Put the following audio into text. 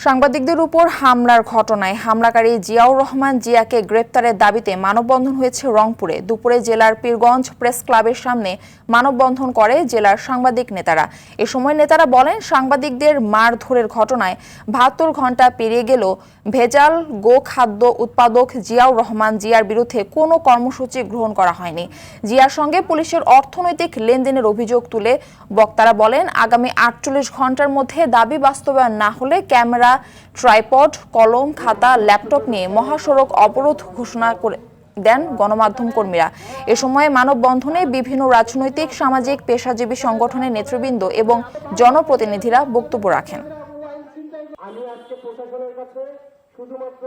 সাংবাদিকদের উপর হামলার ঘটনায় হামলাকারী জিয়াউর রহমান জিয়াকে গ্রেপ্তারের দাবিতে মানববন্ধন হয়েছে রংপুরে। দুপুরে জেলার পীরগঞ্জ প্রেস ক্লাবের সামনে মানববন্ধন করে জেলার সাংবাদিক নেতারা। এ সময় নেতারা বলেন, সাংবাদিকদের মারধরের ঘটনায় ৭২ ঘণ্টা পেরিয়ে গেলেও ভেজাল গোখাদ্য উৎপাদক জিয়াউর রহমান জিয়ার বিরুদ্ধে কোনো কর্মসূচি গ্রহণ করা হয়নি। জিয়ার সঙ্গে পুলিশের অর্থনৈতিক লেনদেনের অভিযোগ তুলে বক্তারা বলেন, আগামী ৪৮ ঘণ্টার মধ্যে দাবি বাস্তবায়ন না হলে ক্যামেরা, ট্রাইপড, কলম, খাতা, ল্যাপটপ নিয়ে মহাসড়ক অবরোধ ঘোষণা করে দেন গণমাধ্যম কর্মীরা। এ সময় মানববন্ধনে বিভিন্ন রাজনৈতিক, সামাজিক, পেশাজীবী সংগঠনের নেতৃবৃন্দ এবং জনপ্রতিনিধিরা বক্তব্য রাখেন। আমি আজকে প্রশাসনের কাছে শুধুমাত্র